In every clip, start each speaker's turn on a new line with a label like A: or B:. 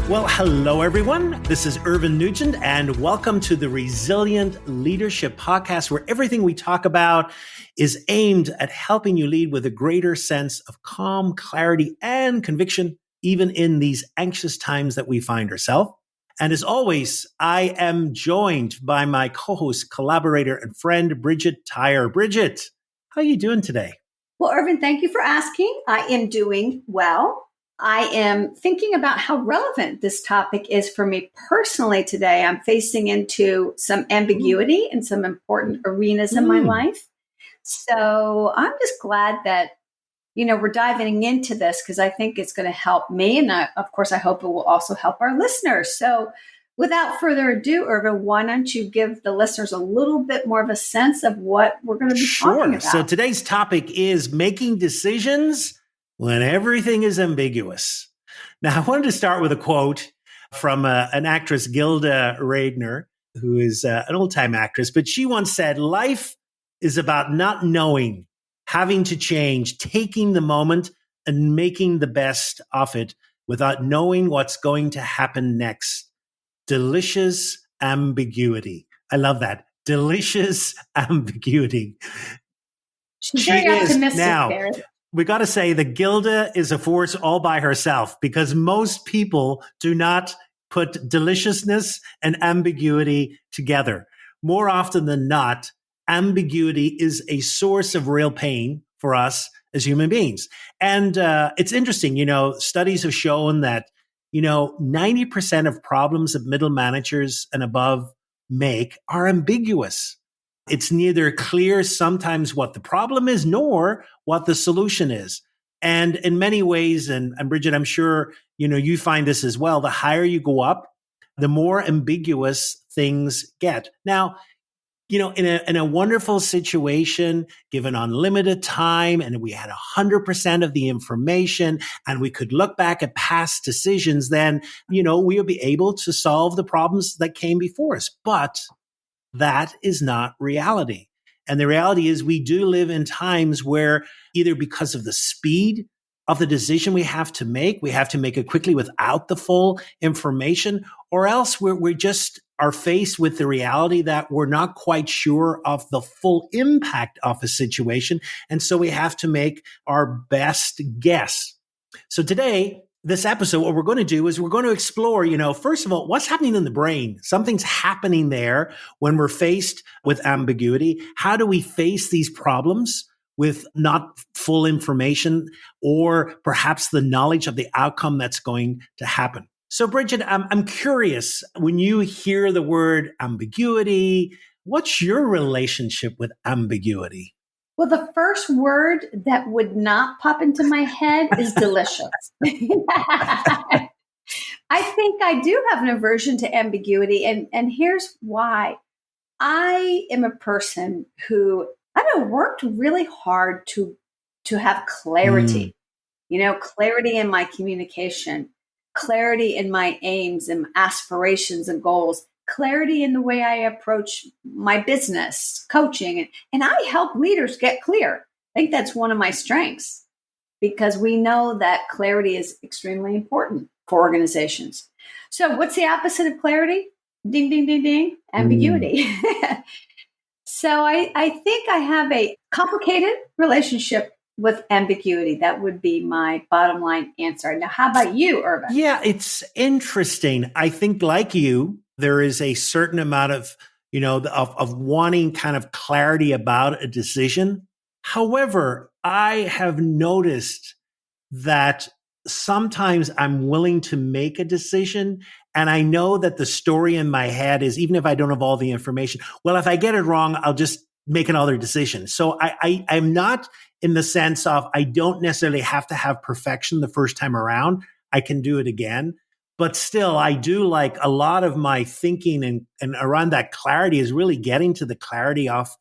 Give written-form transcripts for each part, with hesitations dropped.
A: Well, hello, everyone. This is Irvine Nugent, and welcome to the Resilient Leadership Podcast, where everything we talk about is aimed at helping you lead with a greater sense of calm, clarity, and conviction, even in these anxious times that we find ourselves. And as always, I am joined by my co-host, collaborator, and friend, Bridgette Tyre. Bridgette, how are you doing today?
B: Well, Irvine, thank you for asking. I am doing well. I am thinking about how relevant this topic is for me personally today. I'm facing into some ambiguity in some important arenas in my life. So I'm just glad that, we're diving into this because I think it's going to help me. And of course, I hope it will also help our listeners. So without further ado, Irvine, why don't you give the listeners a little bit more of a sense of what we're going to be talking about?
A: So today's topic is making decisions when everything is ambiguous. Now, I wanted to start with a quote from an actress, Gilda Radner, who is an old-time actress, but she once said, "Life is about not knowing, having to change, taking the moment and making the best of it without knowing what's going to happen next. Delicious ambiguity." I love that. Delicious ambiguity.
B: She's very optimistic
A: now,
B: there.
A: We got to say that Gilda is a force all by herself because most people do not put deliciousness and ambiguity together. More often than not, ambiguity is a source of real pain for us as human beings. And it's interesting, studies have shown that, 90% of problems that middle managers and above make are ambiguous. It's neither clear sometimes what the problem is nor what the solution is. And in many ways, and Bridgette, I'm sure, you find this as well, the higher you go up, the more ambiguous things get. Now, in a wonderful situation, given unlimited time, and we had 100% of the information, and we could look back at past decisions, then, we would be able to solve the problems that came before us. But that is not reality. And the reality is we do live in times where either because of the speed of the decision we have to make it quickly without the full information, or else we just are faced with the reality that we're not quite sure of the full impact of a situation. And so we have to make our best guess. So today, this episode, what we're going to do is we're going to explore, first of all, what's happening in the brain? Something's happening there when we're faced with ambiguity. How do we face these problems with not full information or perhaps the knowledge of the outcome that's going to happen? So, Bridgette, I'm curious, when you hear the word ambiguity, what's your relationship with ambiguity?
B: Well, the first word that would not pop into my head is delicious. I think I do have an aversion to ambiguity, and here's why. I am a person who I've worked really hard to have clarity. Clarity in my communication, clarity in my aims and aspirations and goals, clarity in the way I approach my business, coaching. And I help leaders get clear. I think that's one of my strengths because we know that clarity is extremely important for organizations. So what's the opposite of clarity? Ding, ding, ding, ding, ambiguity. So I think I have a complicated relationship with ambiguity. That would be my bottom line answer. Now, how about you, Irvine?
A: Yeah, it's interesting. I think like you, there is a certain amount of, of wanting kind of clarity about a decision. However, I have noticed that sometimes I'm willing to make a decision and I know that the story in my head is, even if I don't have all the information, well, if I get it wrong, I'll just make another decision. So I'm not in the sense of I don't necessarily have to have perfection the first time around. I can do it again. But still, I do like a lot of my thinking and around that clarity is really getting to the clarity of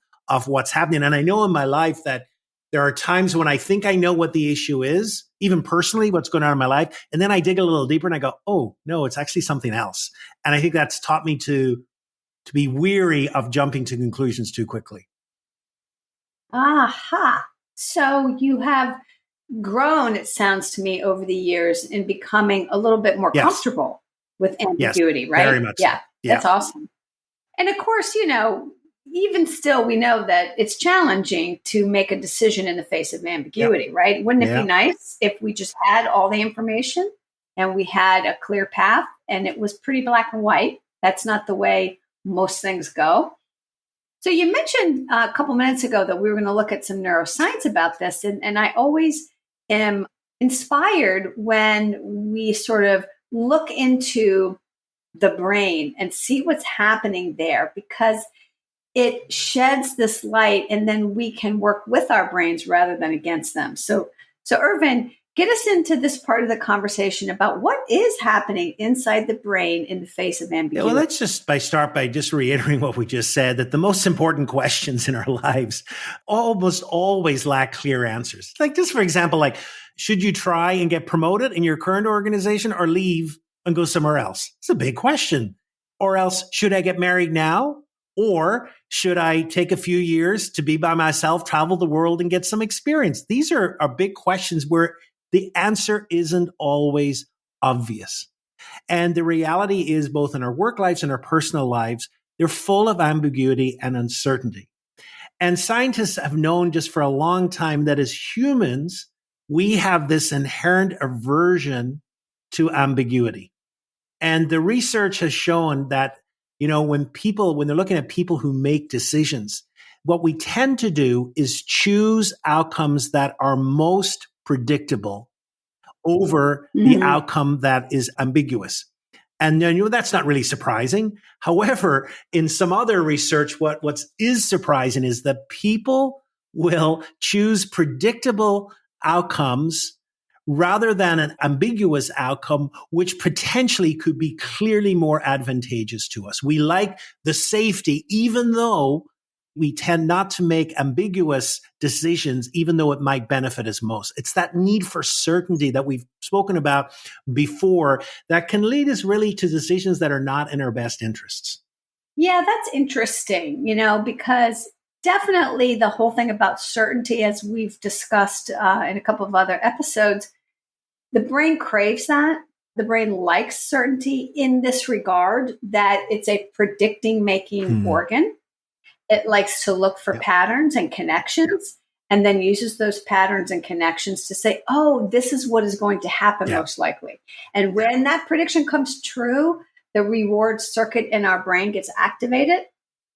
A: what's happening. And I know in my life that there are times when I think I know what the issue is, even personally, what's going on in my life. And then I dig a little deeper and I go, oh, no, it's actually something else. And I think that's taught me to be weary of jumping to conclusions too quickly.
B: Aha. So you have grown, it sounds to me, over the years in becoming a little bit more comfortable with
A: Yes,
B: ambiguity,
A: very
B: right?
A: much so.
B: Yeah,
A: Yeah.
B: that's awesome. And of course, even still, we know that it's challenging to make a decision in the face of
A: Yeah.
B: ambiguity, right? Wouldn't it be
A: Yeah.
B: nice if we just had all the information and we had a clear path and it was pretty black and white? That's not the way most things go. So you mentioned a couple minutes ago that we were going to look at some neuroscience about this. And I always am inspired when we sort of look into the brain and see what's happening there, because it sheds this light and then we can work with our brains rather than against them. So Irvine, get us into this part of the conversation about what is happening inside the brain in the face of
A: Yeah,
B: ambiguity.
A: well, let's just start by just reiterating what we just said, that the most important questions in our lives almost always lack clear answers. Like just for example, like, should you try and get promoted in your current organization or leave and go somewhere else? It's a big question. Or else, should I get married now? Or should I take a few years to be by myself, travel the world and get some experience? These are big questions where the answer isn't always obvious. And the reality is, both in our work lives and our personal lives, they're full of ambiguity and uncertainty. And scientists have known just for a long time that as humans, we have this inherent aversion to ambiguity. And the research has shown that, when they're looking at people who make decisions, what we tend to do is choose outcomes that are most predictable over the
B: Mhm.
A: outcome that is ambiguous. And that's not really surprising. However, in some other research, what is surprising is that people will choose predictable outcomes rather than an ambiguous outcome, which potentially could be clearly more advantageous to us. We like the safety, even though we tend not to make ambiguous decisions, even though it might benefit us most. It's that need for certainty that we've spoken about before that can lead us really to decisions that are not in our best interests.
B: Yeah, that's interesting, because definitely the whole thing about certainty, as we've discussed in a couple of other episodes, the brain craves that. The brain likes certainty in this regard, that it's a predicting making organ. It likes to look for
A: Yeah.
B: patterns and connections and then uses those patterns and connections to say, oh, this is what is going to happen
A: Yeah.
B: most likely. And when that prediction comes true, the reward circuit in our brain gets activated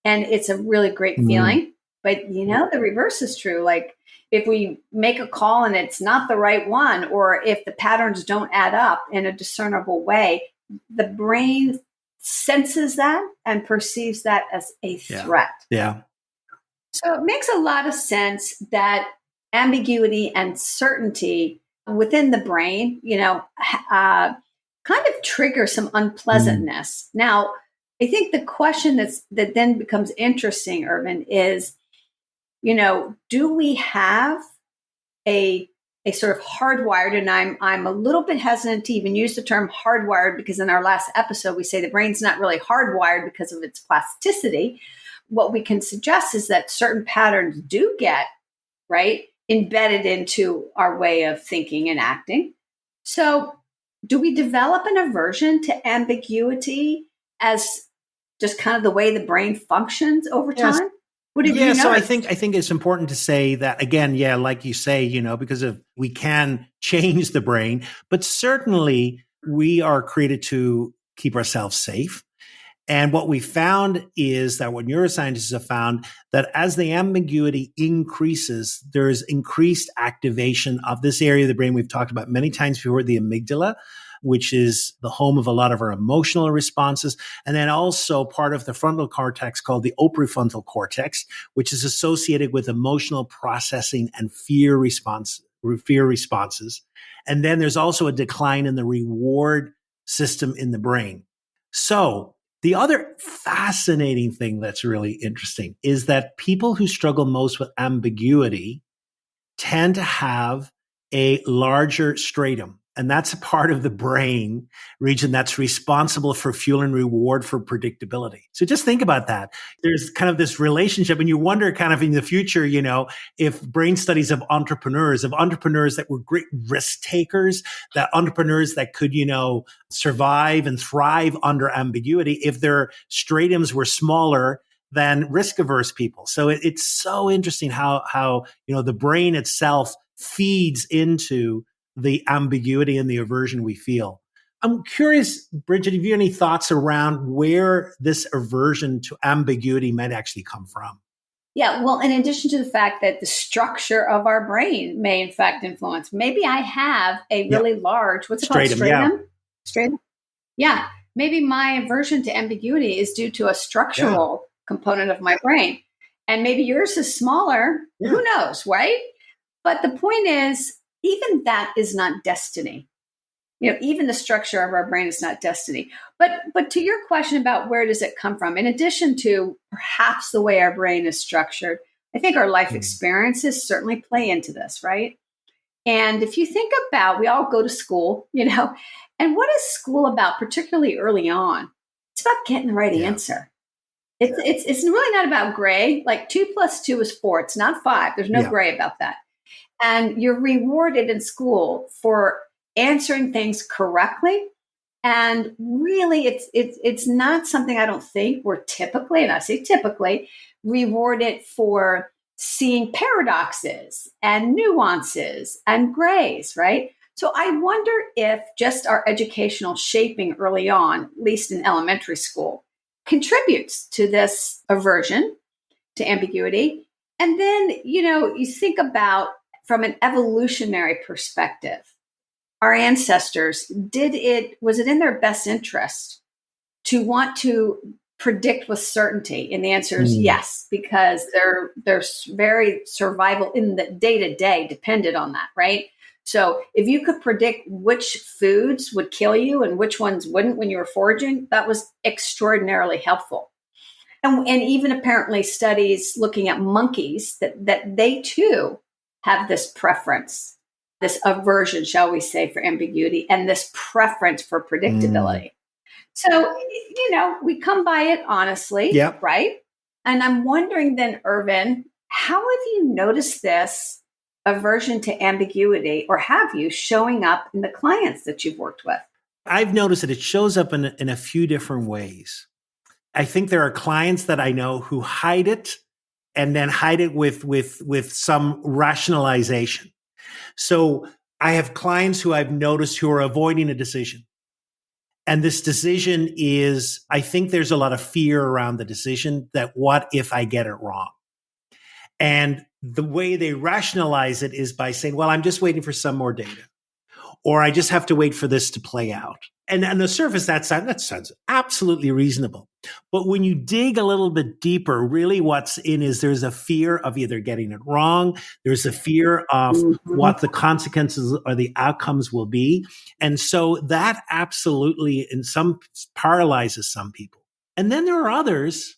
B: and it's a really great feeling. But the reverse is true. Like if we make a call and it's not the right one, or if the patterns don't add up in a discernible way, the brain senses that and perceives that as a threat.
A: Yeah.
B: So it makes a lot of sense that ambiguity and certainty within the brain, kind of trigger some unpleasantness. Now, I think the question that then becomes interesting, Irvine, is, do we have a sort of hardwired, and I'm a little bit hesitant to even use the term hardwired, because in our last episode we say the brain's not really hardwired because of its plasticity. What we can suggest is that certain patterns do get embedded into our way of thinking and acting. So do we develop an aversion to ambiguity as just kind of the way the brain functions over time?
A: Yes.
B: What have you noticed?
A: So I think it's important to say that again, like you say, because we can change the brain, but certainly we are created to keep ourselves safe. And what we found is that what neuroscientists have found, that as the ambiguity increases, there's increased activation of this area of the brain we've talked about many times before, the amygdala, which is the home of a lot of our emotional responses. And then also part of the frontal cortex called the prefrontal cortex, which is associated with emotional processing and fear responses. And then there's also a decline in the reward system in the brain. So the other fascinating thing that's really interesting is that people who struggle most with ambiguity tend to have a larger stratum. And that's a part of the brain region that's responsible for fuel and reward for predictability. So just think about that. There's kind of this relationship, and you wonder kind of in the future, if brain studies of entrepreneurs that were great risk takers, that entrepreneurs that could, survive and thrive under ambiguity, if their stratums were smaller than risk averse people. So it's so interesting how, the brain itself feeds into the ambiguity and the aversion we feel. I'm curious, Bridgette, have you any thoughts around where this aversion to ambiguity might actually come from?
B: Yeah, well, in addition to the fact that the structure of our brain may in fact influence, maybe I have a really large, what's it called? Stratum? Stratum? Yeah. Maybe my aversion to ambiguity is due to a structural component of my brain. And maybe yours is smaller. Yeah. Who knows, right? But the point is, even that is not destiny. Even the structure of our brain is not destiny. But to your question about where does it come from, in addition to perhaps the way our brain is structured, I think our life experiences certainly play into this, right? And if you think about, we all go to school, and what is school about, particularly early on? It's about getting the right answer. It's really not about gray. Like 2 + 2 is 4. It's not 5. There's no gray about that. And you're rewarded in school for answering things correctly. And really, it's not something I don't think we're typically, and I say typically, rewarded for seeing paradoxes and nuances and grays, right? So I wonder if just our educational shaping early on, at least in elementary school, contributes to this aversion to ambiguity. And then, you think about from an evolutionary perspective, our ancestors, was it in their best interest to want to predict with certainty? And the answer is yes, because their very survival in the day-to-day depended on that, right? So if you could predict which foods would kill you and which ones wouldn't when you were foraging, that was extraordinarily helpful. And even apparently studies looking at monkeys, that they too have this preference, this aversion, shall we say, for ambiguity, and this preference for predictability. So, we come by it honestly, right? And I'm wondering then, Irvine, how have you noticed this aversion to ambiguity, or have you, showing up in the clients that you've worked with?
A: I've noticed that it shows up in a few different ways. I think there are clients that I know who hide it and then hide it with some rationalization. So I have clients who I've noticed who are avoiding a decision. And this decision is, I think there's a lot of fear around the decision that what if I get it wrong? And the way they rationalize it is by saying, well, I'm just waiting for some more data, or I just have to wait for this to play out. And on the surface, that sounds absolutely reasonable. But when you dig a little bit deeper, really what's in is there's a fear of either getting it wrong. There's a fear of what the consequences or the outcomes will be. And so that absolutely paralyzes some people. And then there are others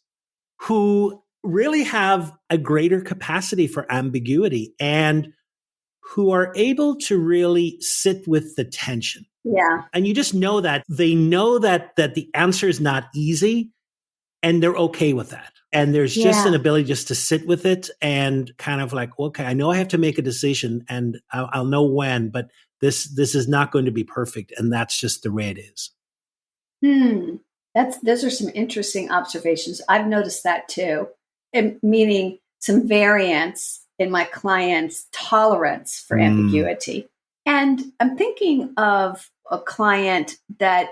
A: who really have a greater capacity for ambiguity and who are able to really sit with the tension.
B: Yeah.
A: And you just know that they know that the answer is not easy, and they're okay with that. And there's just an ability just to sit with it and kind of like, okay, I know I have to make a decision and I'll know when, but this is not going to be perfect. And that's just the way it is.
B: Those are some interesting observations. I've noticed that too, meaning some variance in my client's tolerance for ambiguity. And I'm thinking of a client that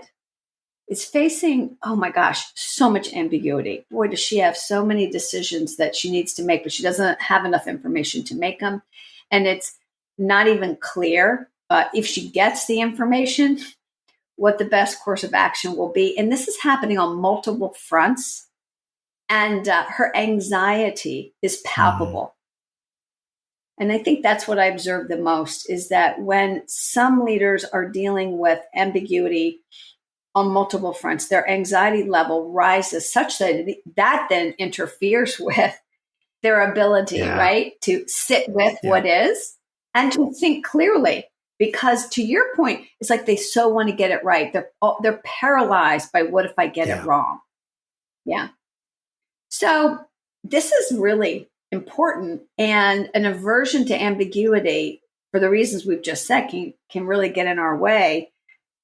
B: is facing, oh my gosh, so much ambiguity. Boy, does she have so many decisions that she needs to make, but she doesn't have enough information to make them. And it's not even clear if she gets the information, what the best course of action will be. And this is happening on multiple fronts. And her anxiety is palpable. And I think that's what I observe the most, is that when some leaders are dealing with ambiguity on multiple fronts, their anxiety level rises such that then interferes with their ability, right, to sit with what is and to think clearly. because to your point, it's like they so want to get it right. They're paralyzed by what if I get it wrong? Yeah. So this is really important, and an aversion to ambiguity, for the reasons we've just said, can really get in our way.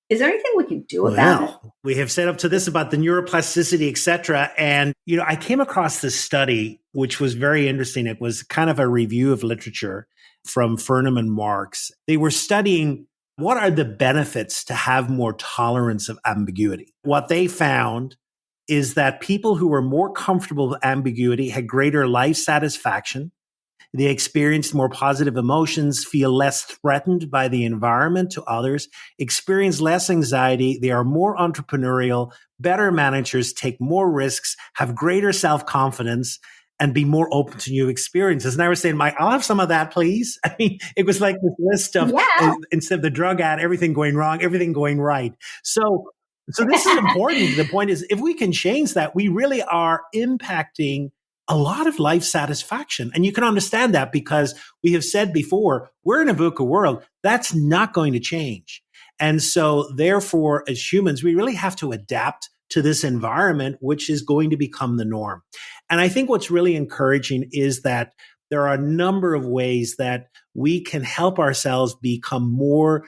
B: Is there anything we can do about it?
A: We have set up to this about the neuroplasticity, et cetera. And, I came across this study, which was very interesting. It was kind of a review of literature from Furnham and Marks. They were studying what are the benefits to have more tolerance of ambiguity. What they found is that people who were more comfortable with ambiguity had greater life satisfaction. They experienced more positive emotions, feel less threatened by the environment to others, experience less anxiety. They are more entrepreneurial, better managers, take more risks, have greater self-confidence, and be more open to new experiences. And I was saying, I'll have some of that, please. I mean, it was like this list of, instead of the drug ad, everything going wrong, everything going right. So this is important. The point is, if we can change that, we really are impacting a lot of life satisfaction. And you can understand that because we have said before, we're in a VUCA world. That's not going to change. And so therefore, as humans, we really have to adapt to this environment, which is going to become the norm. And I think what's really encouraging is that there are a number of ways that we can help ourselves become more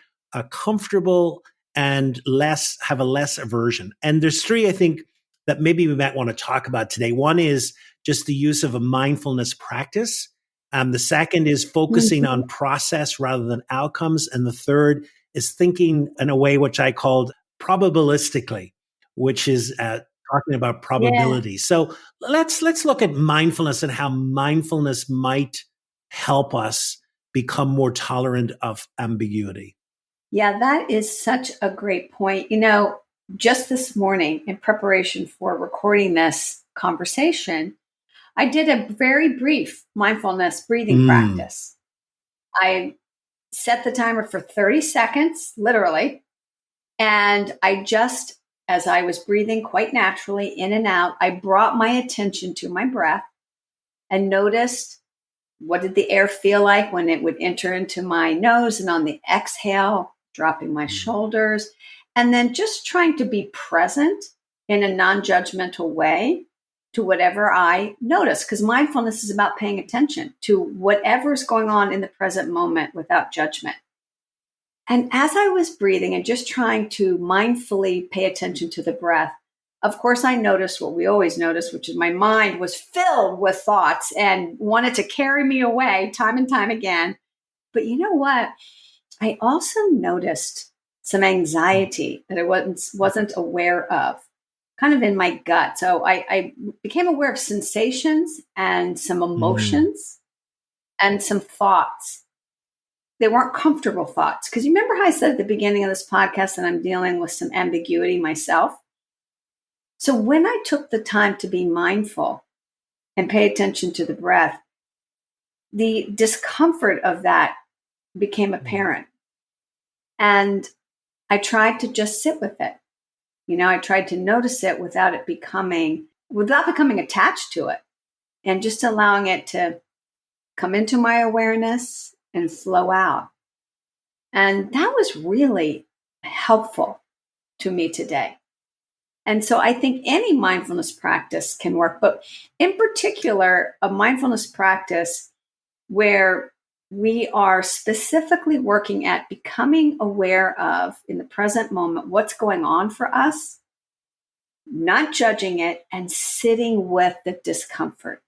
A: comfortable and have a less aversion. And there's three, I think, that maybe we might want to talk about today. One is just the use of a mindfulness practice. The second is focusing on process rather than outcomes. And the third is thinking in a way which I called probabilistically, which is talking about probability. Yeah. So let's look at mindfulness and how mindfulness might help us become more tolerant of ambiguity.
B: Yeah, that is such a great point. Just this morning, in preparation for recording this conversation, I did a very brief mindfulness breathing practice. I set the timer for 30 seconds, literally. And I just, as I was breathing quite naturally in and out, I brought my attention to my breath and noticed what did the air feel like when it would enter into my nose, and on the exhale, dropping my shoulders, and then just trying to be present in a non-judgmental way to whatever I notice, because mindfulness is about paying attention to whatever's going on in the present moment without judgment. And as I was breathing and just trying to mindfully pay attention to the breath, of course, I noticed what we always notice, which is my mind was filled with thoughts and wanted to carry me away time and time again. But you know what? I also noticed some anxiety that I wasn't aware of, kind of in my gut. So I became aware of sensations and some emotions and some thoughts. They weren't comfortable thoughts. Because you remember how I said at the beginning of this podcast that I'm dealing with some ambiguity myself? So when I took the time to be mindful and pay attention to the breath, the discomfort of that became apparent. And I tried to just sit with it. I tried to notice it without becoming attached to it, and just allowing it to come into my awareness and flow out. And that was really helpful to me today. And so I think any mindfulness practice can work, but in particular, a mindfulness practice where we are specifically working at becoming aware of, in the present moment, what's going on for us, not judging it, and sitting with the discomfort.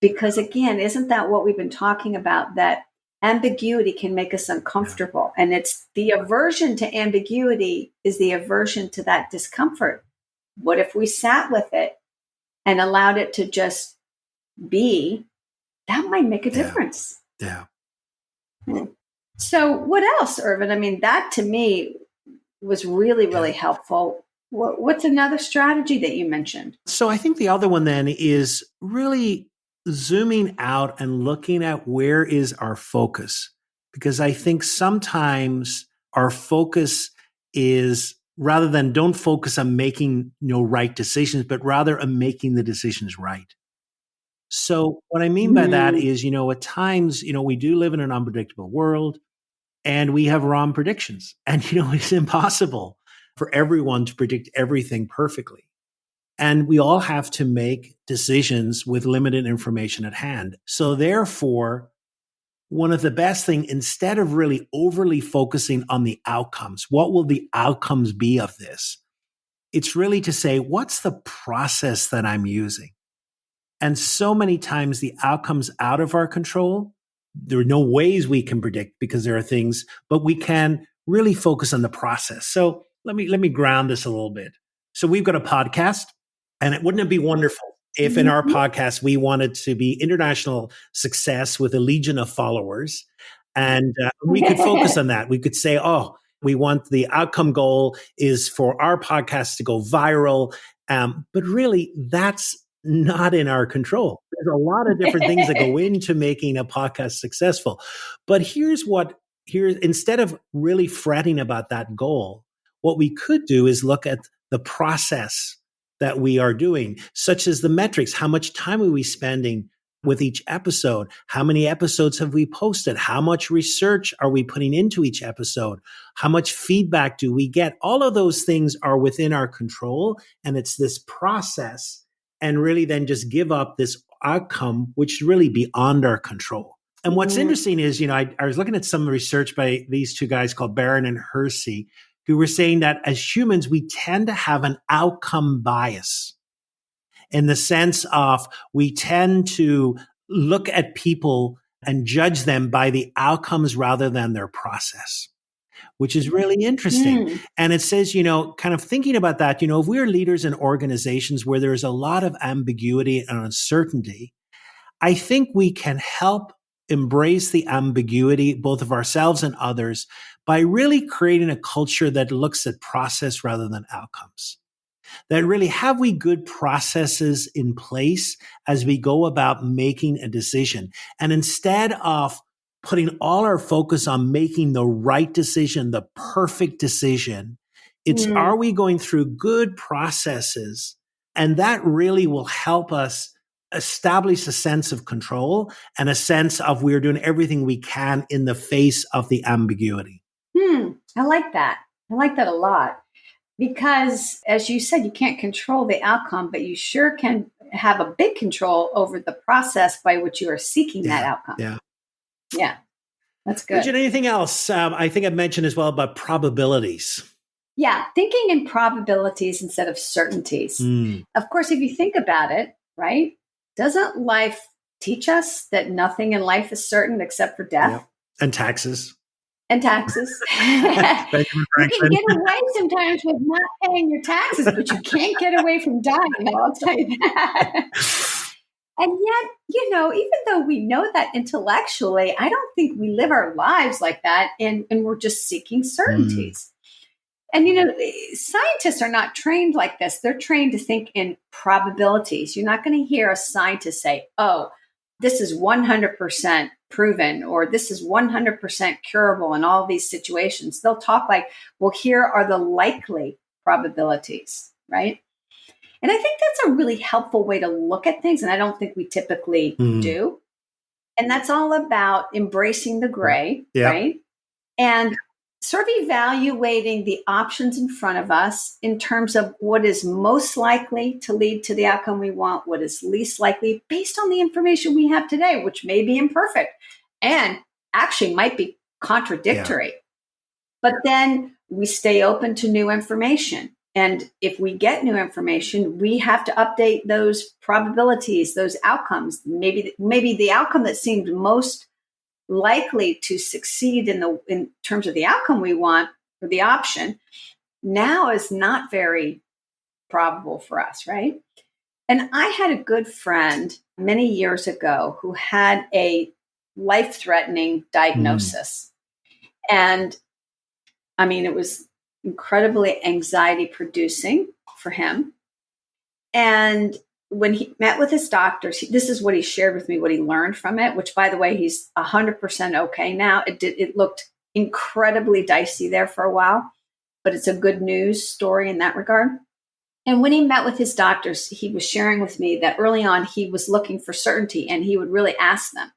B: Because again, isn't that what we've been talking about? That ambiguity can make us uncomfortable. And it's the aversion to ambiguity is the aversion to that discomfort. What if we sat with it and allowed it to just be? That might make a difference.
A: Yeah.
B: So what else, Irvine? I mean, that to me was really, really helpful. What's another strategy that you mentioned?
A: So I think the other one then is really zooming out and looking at where is our focus. Because I think sometimes our focus is, rather than don't focus on making right decisions, but rather on making the decisions right. So what I mean by that is, at times, we do live in an unpredictable world. and we have wrong predictions. And, it's impossible for everyone to predict everything perfectly. And we all have to make decisions with limited information at hand. So therefore, one of the best things, instead of really overly focusing on the outcomes, what will the outcomes be of this? It's really to say, what's the process that I'm using? And so many times the outcomes out of our control, there are no ways we can predict because there are things, but we can really focus on the process. So let me ground this a little bit. So we've got a podcast, and wouldn't it be wonderful if in our podcast we wanted to be international success with a legion of followers, and we could focus on that. We could say, oh, we want the outcome goal is for our podcast to go viral. But really, that's not in our control. There's a lot of different things that go into making a podcast successful. But here's instead of really fretting about that goal, what we could do is look at the process that we are doing, such as the metrics. How much time are we spending with each episode? How many episodes have we posted? How much research are we putting into each episode? How much feedback do we get? All of those things are within our control. And it's this process, and really then just give up this outcome, which is really beyond our control. And what's interesting is, I was looking at some research by these two guys called Barron and Hersey, who were saying that as humans, we tend to have an outcome bias, in the sense of we tend to look at people and judge them by the outcomes rather than their process, which is really interesting. And it says, kind of thinking about that, if we're leaders in organizations where there's a lot of ambiguity and uncertainty, I think we can help embrace the ambiguity, both of ourselves and others, by really creating a culture that looks at process rather than outcomes. That really, have we good processes in place as we go about making a decision? And instead of putting all our focus on making the right decision, the perfect decision, it's are we going through good processes? And that really will help us establish a sense of control and a sense of we're doing everything we can in the face of the ambiguity.
B: I like that. I like that a lot. Because, as you said, you can't control the outcome, but you sure can have a big control over the process by which you are seeking that outcome. Yeah, that's good.
A: Bridgette, anything else? I think I've mentioned as well about probabilities.
B: Yeah, thinking in probabilities instead of certainties. Of course, if you think about it, right, doesn't life teach us that nothing in life is certain except for death?
A: Yep. And taxes.
B: And taxes. You can get away sometimes with not paying your taxes, but you can't get away from dying, I'll tell you that. And yet, even though we know that intellectually, I don't think we live our lives like that, and we're just seeking certainties. And, scientists are not trained like this. They're trained to think in probabilities. You're not going to hear a scientist say, oh, this is 100% proven, or this is 100% curable in all these situations. They'll talk like, well, here are the likely probabilities, right? And I think that's a really helpful way to look at things. And I don't think we typically do. And that's all about embracing the gray, right? And sort of evaluating the options in front of us in terms of what is most likely to lead to the outcome we want, what is least likely based on the information we have today, which may be imperfect and actually might be contradictory. But then we stay open to new information. And if we get new information, we have to update those probabilities, those outcomes. Maybe the outcome that seemed most likely to succeed in terms of the outcome we want, or the option, now is not very probable for us, right? And I had a good friend many years ago who had a life-threatening diagnosis. And I mean, it was incredibly anxiety-producing for him. And when he met with his doctors, this is what he shared with me, what he learned from it, which, by the way, he's 100% okay now. It looked incredibly dicey there for a while, but it's a good news story in that regard. And when he met with his doctors, he was sharing with me that early on he was looking for certainty, and he would really ask them,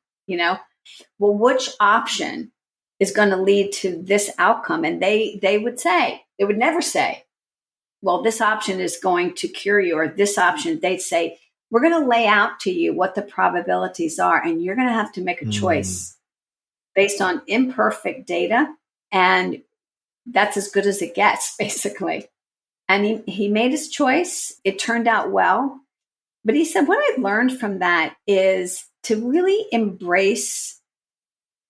B: well, which option is going to lead to this outcome. And they would never say, well, this option is going to cure you, or this option. They'd say, we're going to lay out to you what the probabilities are, and you're going to have to make a choice based on imperfect data. And that's as good as it gets, basically. And he made his choice. It turned out well. But he said, what I learned from that is to really embrace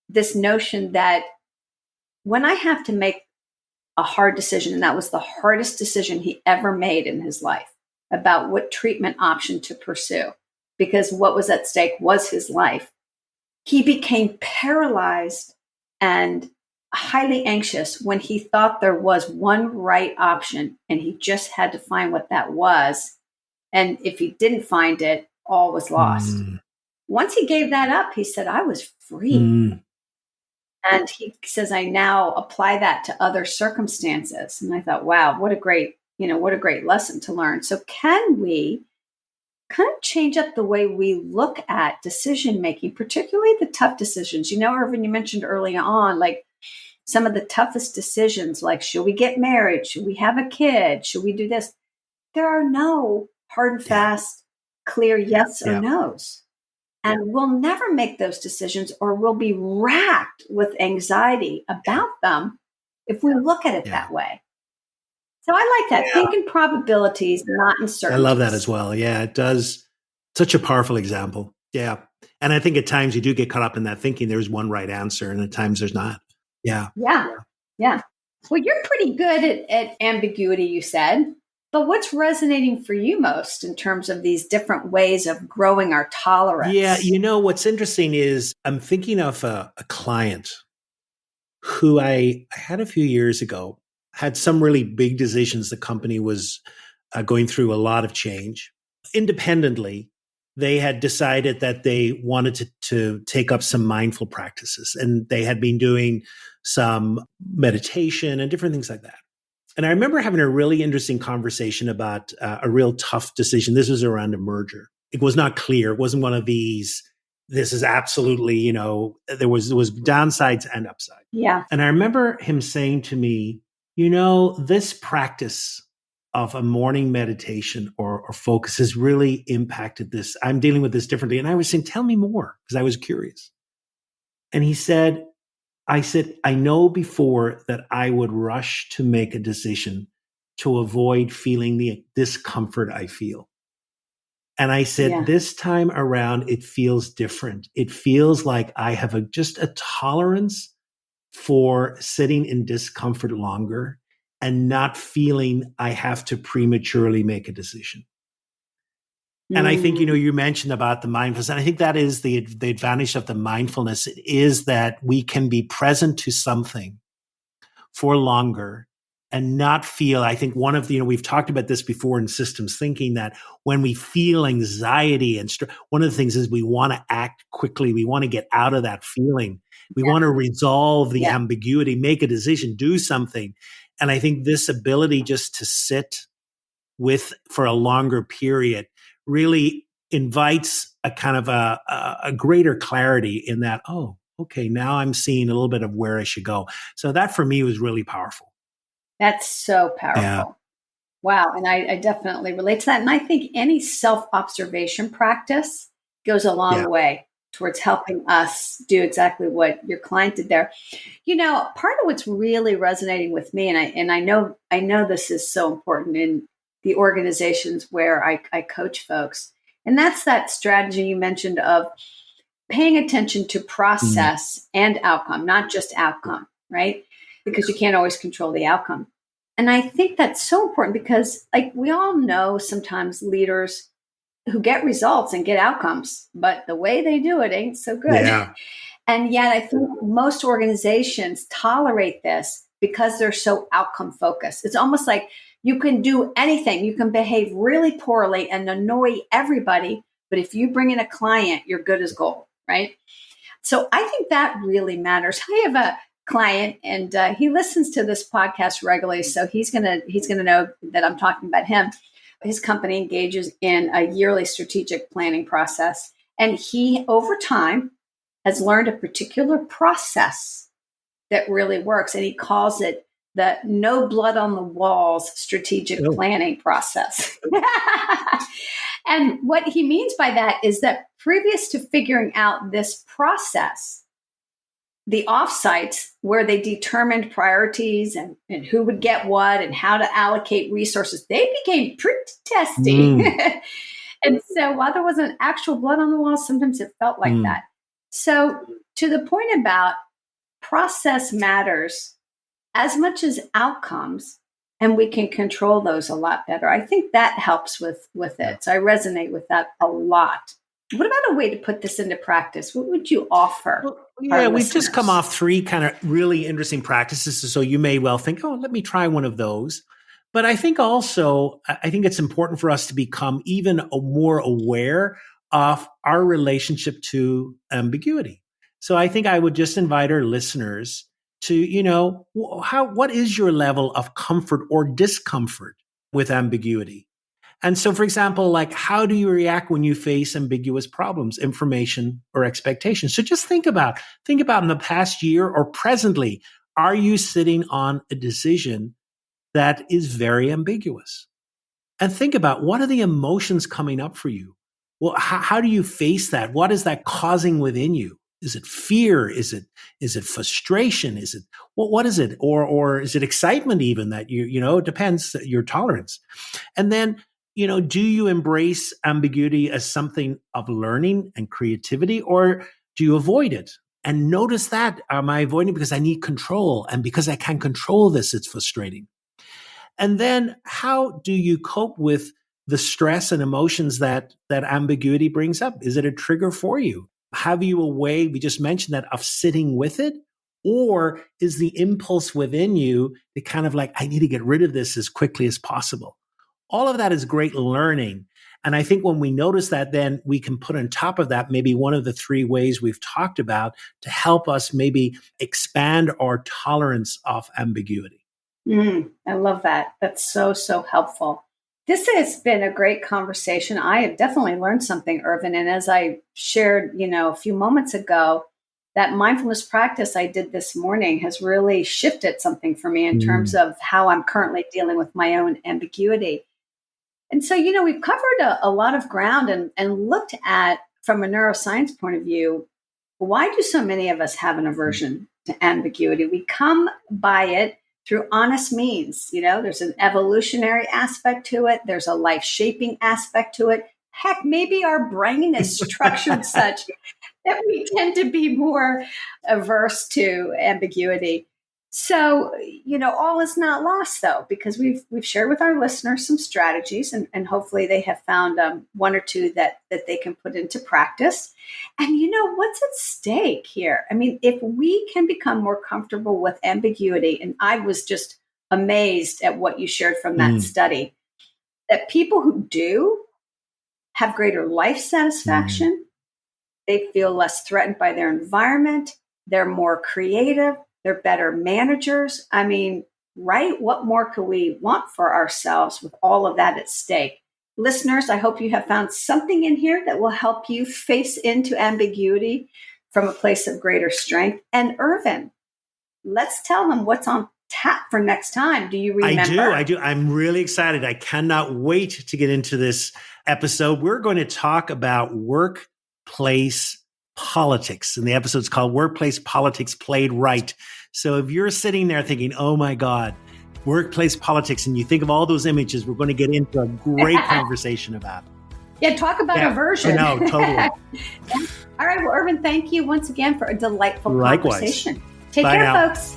B: this notion that when I have to make a hard decision, and that was the hardest decision he ever made in his life, about what treatment option to pursue, because what was at stake was his life. He became paralyzed and highly anxious when he thought there was one right option and he just had to find what that was. And if he didn't find it, all was lost. Once he gave that up, he said, I was free. And he says, I now apply that to other circumstances. And I thought, wow, what a great lesson to learn. So can we kind of change up the way we look at decision making, particularly the tough decisions? Irvin, you mentioned early on, like some of the toughest decisions, like should we get married? Should we have a kid? Should we do this? There are no hard and fast, clear yes or no's. And we'll never make those decisions, or we'll be racked with anxiety about them if we look at it that way. So I like that. Think in probabilities, not in certainties.
A: I love that as well. Yeah, it does. Such a powerful example. Yeah. And I think at times you do get caught up in that thinking there's one right answer, and at times there's not. Yeah.
B: Well, you're pretty good at ambiguity, you said. But what's resonating for you most in terms of these different ways of growing our tolerance?
A: Yeah, what's interesting is I'm thinking of a client who I had a few years ago, had some really big decisions. The company was going through a lot of change. Independently, they had decided that they wanted to take up some mindful practices, and they had been doing some meditation and different things like that. And I remember having a really interesting conversation about a real tough decision. This was around a merger. It was not clear. It wasn't one of these, this is absolutely, there was downsides and upsides.
B: Yeah.
A: And I remember him saying to me, this practice of a morning meditation or focus has really impacted this. I'm dealing with this differently. And I was saying, tell me more, because I was curious. And I said, I know before that I would rush to make a decision to avoid feeling the discomfort I feel. And I said, this time around, it feels different. It feels like I have just a tolerance for sitting in discomfort longer and not feeling I have to prematurely make a decision. And I think, you mentioned about the mindfulness, and I think that is the advantage of the mindfulness. It is that we can be present to something for longer and not feel, I think one of the, we've talked about this before in systems thinking, that when we feel anxiety and one of the things is we want to act quickly. We want to get out of that feeling. We want to resolve the ambiguity, make a decision, do something. And I think this ability just to sit with for a longer period really invites a kind of a greater clarity in that, oh, okay, now I'm seeing a little bit of where I should go. So that for me was really powerful.
B: That's so powerful.
A: Yeah.
B: Wow. And I definitely relate to that. And I think any self-observation practice goes a long way towards helping us do exactly what your client did there. Part of what's really resonating with me, and I know this is so important in the organizations where I coach folks, and that's that strategy you mentioned of paying attention to process and outcome, not just outcome, right? Because you can't always control the outcome. And I think that's so important because, like, we all know sometimes leaders who get results and get outcomes, but the way they do it ain't so good.
A: Yeah.
B: And yet I think most organizations tolerate this because they're so outcome focused. It's almost like you can do anything. You can behave really poorly and annoy everybody, but if you bring in a client, you're good as gold, right? So I think that really matters. I have a client, and he listens to this podcast regularly, so he's gonna know that I'm talking about him. His company engages in a yearly strategic planning process, and he, over time, has learned a particular process that really works. And he calls it the no blood on the walls strategic planning process. And what he means by that is that previous to figuring out this process, the offsites where they determined priorities and who would get what and how to allocate resources, they became pretty testy. And so while there wasn't actual blood on the walls, sometimes it felt like that. So to the point about process matters as much as outcomes, and we can control those a lot better. I think that helps with it. So I resonate with that a lot. What about a way to put this into practice? What would you offer?
A: Well, we've just come off 3 kind of really interesting practices. So you may well think, oh, let me try one of those. But I think also, I think it's important for us to become even more aware of our relationship to ambiguity. So I think I would just invite our listeners to, what is your level of comfort or discomfort with ambiguity? And so, for example, like, how do you react when you face ambiguous problems, information, or expectations? So just think about in the past year or presently, are you sitting on a decision that is very ambiguous? And think about, what are the emotions coming up for you? Well, how do you face that? What is that causing within you? Is it fear? Is it frustration? Is it, what is it? Or is it excitement even that it depends, your tolerance. And then, do you embrace ambiguity as something of learning and creativity, or do you avoid it? And notice that, am I avoiding because I need control? And because I can't control this, it's frustrating. And then how do you cope with the stress and emotions that ambiguity brings up? Is it a trigger for you? Have you a way, we just mentioned that, of sitting with it? Or is the impulse within you the kind of like, I need to get rid of this as quickly as possible? All of that is great learning. And I think when we notice that, then we can put on top of that maybe one of the 3 ways we've talked about to help us maybe expand our tolerance of ambiguity.
B: I love that. That's so, so helpful. This has been a great conversation. I have definitely learned something, Irvine. And as I shared, a few moments ago, that mindfulness practice I did this morning has really shifted something for me in terms of how I'm currently dealing with my own ambiguity. And so, we've covered a lot of ground and looked at, from a neuroscience point of view, why do so many of us have an aversion to ambiguity? We come by it through honest means. There's an evolutionary aspect to it. There's a life-shaping aspect to it. Heck, maybe our brain is structured such that we tend to be more averse to ambiguity. So, all is not lost, though, because we've shared with our listeners some strategies, and hopefully they have found 1 or 2 that they can put into practice. And what's at stake here? I mean, if we can become more comfortable with ambiguity, and I was just amazed at what you shared from that study, that people who do have greater life satisfaction, they feel less threatened by their environment, they're more creative, they're better managers. I mean, right? What more could we want for ourselves with all of that at stake? Listeners, I hope you have found something in here that will help you face into ambiguity from a place of greater strength. And Irvine, let's tell them what's on tap for next time. Do you remember?
A: I do. I'm really excited. I cannot wait to get into this episode. We're going to talk about workplace politics, and the episode's called Workplace Politics Played Right. So if you're sitting there thinking, oh my God, workplace politics, and you think of all those images, we're going to get into a great conversation about it.
B: Yeah, talk about aversion.
A: No, totally.
B: All right, well, Irvine, thank you once again for a delightful
A: Likewise.
B: conversation. Take
A: Bye
B: care,
A: now.
B: folks.